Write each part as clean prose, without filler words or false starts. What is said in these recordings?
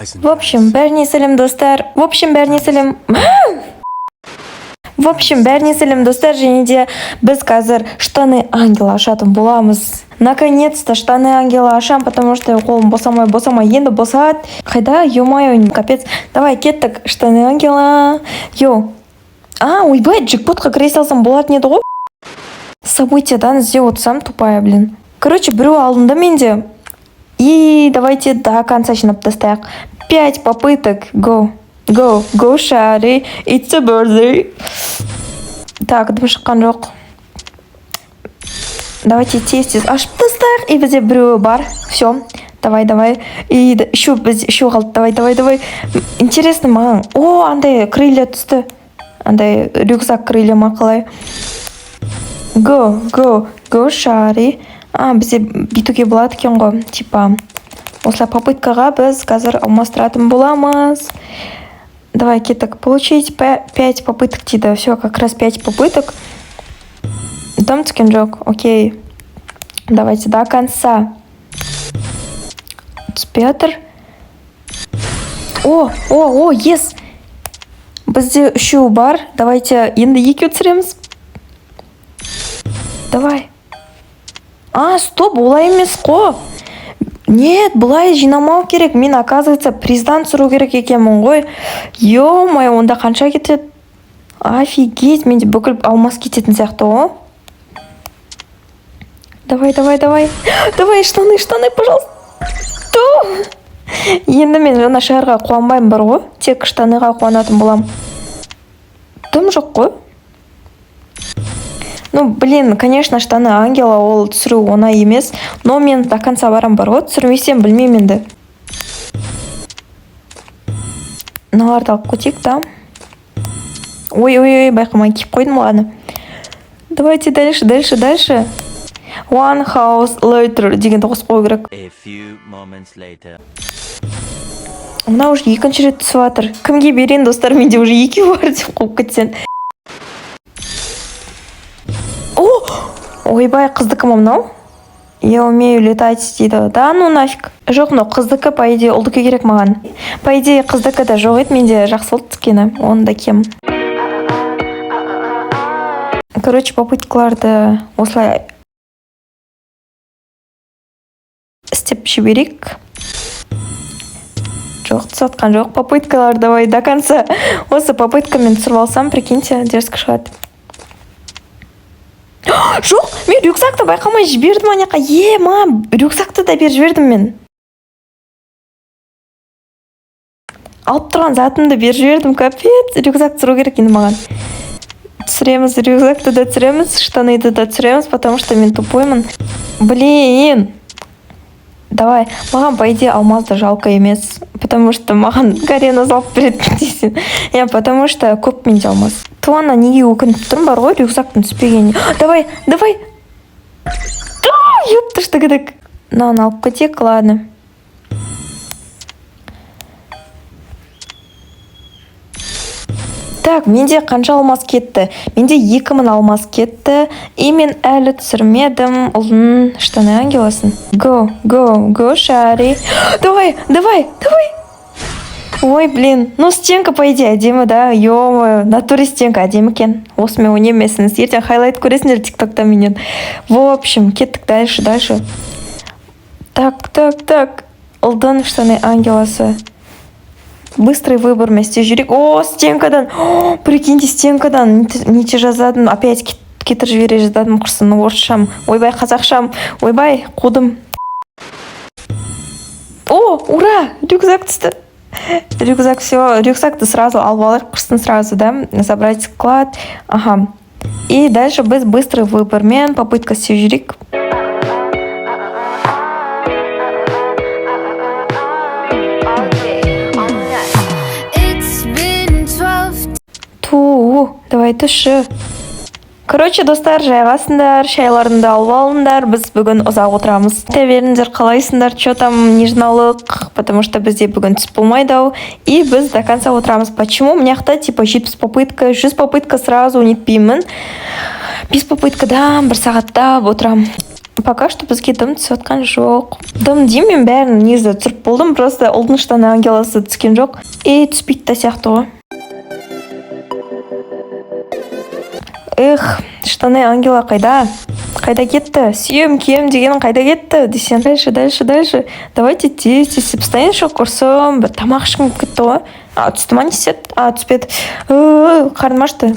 В общем, бәріне сәлем достар. бәріне сәлем достар, және де біз қазір штаны ангела ашатын боламыз. Наконец-то штаны ангела ашам, потому что қолым босамай, енді босады. Қайда? Ё-моё, капец. Давай, кеттік. Штаны ангела. Ойбай, джекпотқа кіре салсам болатын еді ғой. Событиядан іздеп отырсам, тупая, блин. Короче, біреу алдында менде. И давайте до конца жинап тастайық. 5 попыток. Go, Шари. It's a birthday. Так, дым шыққан жоқ. Давайте тез ашып тастайық. И бізде біреу бар. Все. Давай. И еще қалды. Давай. Интересно маған. Андай крылья түсті. Андай рюкзак крылья ма қалай. Go, Шари. Бізде бүйтуге болады екен ғой. Типа, осылай попыткаға біз қазір алмастыратын боламыз. Давай, кеттік. Получить 5 попыток дейді. Все, как раз 5 попыток. Дом түскен жоқ. Окей. Давайте до конца. Петр. Yes. Бізде 3 бар. Давайте енді 2 түсіреміз. Давай. Стоп, олай емес қо. Нет, бұлай жинамау керек. Мен, оказывается, приздан түсіру керек екенмін ғой. Ё-моё, онда қанша кетеді? Офигеть, менде бүкіл алмас кететін сияқты ғой. Давай. Давай, штаны, пожалуйста. Енді мен жаңа шарға қуанбаймын бар ғой. Тек штаныға қуанатын болам. Дым жоқ қой. Конечно, штаны ангела ол түсіру оңай емес, но мен до конца барам бар ғой, түсірмесем білмеймін енді. Мыналарды алып көтейік, да? Ой, байқамай киіп қойдым ладно. Давайте дальше. One house later дегенді қосып қою керек. Мына уже екінші рет түсіп жатыр. Кімге берейін, достар, менде уже 2 бар деп қойып кетсен. Ойбай, қыздікі ма мынау? Я умею летать дейді. Да, нафиг. Жоқ, қыздікі, по идее, ұлдікі керек маған. По идее, қыздікі да жоқ еді, менде жақсы ұлт түскені. Оны да кем. Короче, попыткаларды осылай істеп жіберейік. Жоқ, түсатқан жоқ. Попыткалар давай до конца. Осы попыткамен түсіріп алсам, прикиньте, дерзкі шығады. Жоқ, мен рюкзакты байқамай жібердім аняқа. Рюкзакты да беріп жібердім мен. Алып тұрған затымды беріп жібердім, капец. Рюкзак түсіру керек енді маған. Түсіреміз, рюкзакты да түсіреміз, штаныды да түсіреміз, потому что мен тупоймын. Блин. Давай, маған по идее алмазды жалко емес, потому что маған Карена залып береді дейсің. Потому что көп менде алмаз. Туана неге өкініп тұрмын бар ғой, рюкзактың түспегеніне. Давай. Ёпты что кедік. Мынаны алып кетейік, ладно. Так, менде қанша алмаз кетті? Менде 2000 алмаз кетті. И мен әлі түсірмедім ұлдың штаны ангеласын. Go, Шари. Давай. Ой, блин. Стенка, по идее, әдемі, да? Ё-моё, натуре стенка әдемі екен. Осымен ойнемесіңіз. Ертең хайлайт көресіңдер тиктокта менен. В общем, кеттік дальше. Так. Ұлдың штаны ангеласы. Быстрый выбор вместе жюрик. Стенкадан. Прикиньте, стенкадан. Нече жазадым. Опять кетір жібере жазадым. Құрсын, орысшам. Ойбай, қазақшам. Ойбай, қудым. Ура! Рюкзак түсті. Рюкзакты сразу алып алайық. Құрсын сразу, да? Забрать склад. Ага. И дальше біз быстрый выбормен попытка істеп жюрик. Давай түші. Короче, достар, жайғасындар, шайларыңды алып алыңдар. Біз бүгін ұзақ отырамыз. Айта беріңдер, қалайсыңдар, что там нежналық, потому что бізде бүгін түсіп болмайды ау. И біз до конца отырамыз. Почему? Мняқта типа 70 попытка, 100 попытка сразу нетпеймін. 5 попыткадан 1 сағатта отырам. пока что бізге дым түсіп жатқан жоқ. Дым деймін, мен бәрін негізі түсіріп болдым, просто ұлдың штаны ангеласы түскен жоқ. Түспейді да сияқты ғой. Эх, штаны ангела қайда? Қайда кетті? Сүйем, кием деген қайда кетті? Десем, дальше. Давайте тез постоянно шоқ көрсем, бір тамақ ішкім кетті ғой. Түсті ма не істеді? Түспеді. Қарным ашты.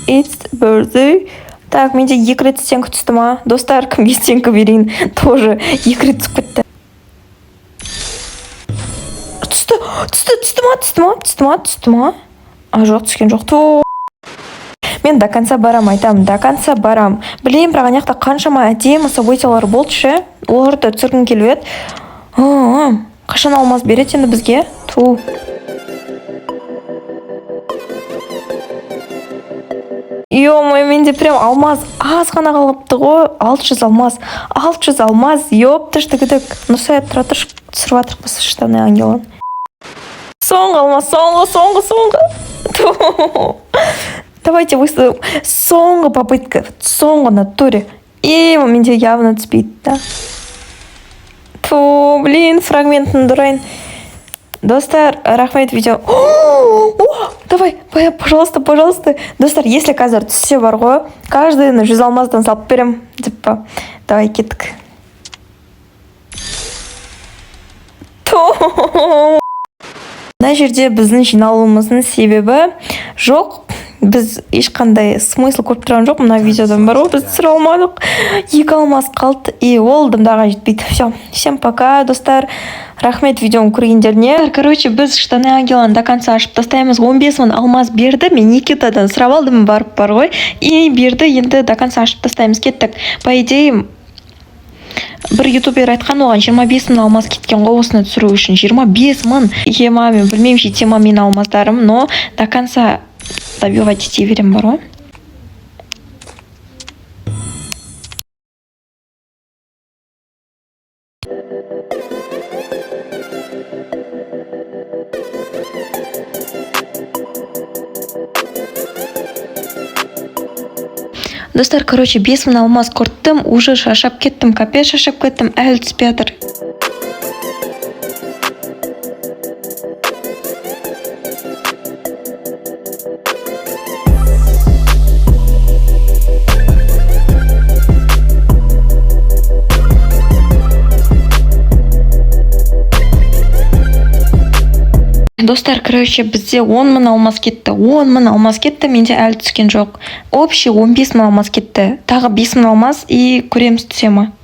It's birthday. Так, менде 2 рет стенка түсті ма? Достар, кімге стенка берейін? Тоже 2 рет түсіп кетті. Түсті ма? Жоқ, түскен жоқ. Мен до конца барам айтам, до конца барам. Білейм, бірақ аяқта қаншама әдемі событиялар болды ше. Оларды түсіргім келіп еді. Қашан алмаз береді енді бізге? Ё-моё, менде прям алмаз аз ғана қалыпты ғой. 600 алмаз. Ёпты штыгыдык. Нұрсая тұра тұрш түсіріп атырық біз штаны ангелын. Соңғы алмаз, соңғы. Давайте выставим соңғы попытка, соңғы натуре. Менде явно түспейді, да? Блин, фрагментін дұрайын. Достар, рахмет видео. Давай, пожалуйста. Достар, если қазір түссе бар ғой, каждыйны 100 алмаздан салып берем. Давай, кеттік. Мына жерде біздің жиналуымыздың себебі жоқ. Біз ешқандай смысл көріп тұрған жоқ. Мына видеодан бар ғой, біз түсіре алмадық. 2 алмаз қалды, ол дымдаға жетпейді. Всем пока, достар. Рахмет видеоны көргендеріне. Короче, біз штаны ангеланы до конца ашып тастаймыз. 15 мың алмаз берді. Мен Никитадан сұрап алдым, барып бар ғой. И берді, енді до конца ашып тастаймыз. Кеттік. По идее, бір ютубер айтқан, оған 25 мың алмаз кеткен ғой осыны түсіру үшін. 25 мың. Мен білмеймін, жете ма мен алмаздарым, но до конца добивать детей верим бар ғой. Достар, короче, 5 мың алмаз көрттім, уже шашап кеттім, капец шашап кеттім, әлі түспей жатыр. Достар, короче, бізде 10 мың алмаз кетті. Менде әлі түскен жоқ. Общий 15 мың алмаз кетті. Тағы 5 мың алмаз и көреміз түсе ма.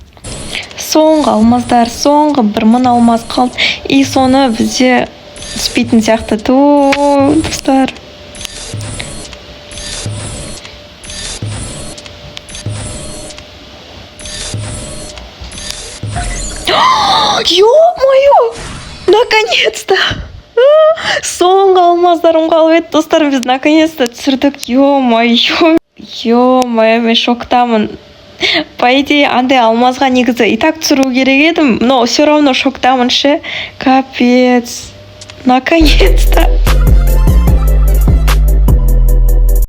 Соңғы алмаздар, 1 мың алмаз қалды. И соны бізде түспейтін сияқты. Достар. Ё-моё! Наконец-то! Соңғы алмаздарым қалып еді, достар, біз наконец-то түсірдік. Ё-моё, мен шоктамын. По идее, андай алмазға негізі и так түсіру керек едім, но все равно шоктамын ше. Капец. Наконец-то.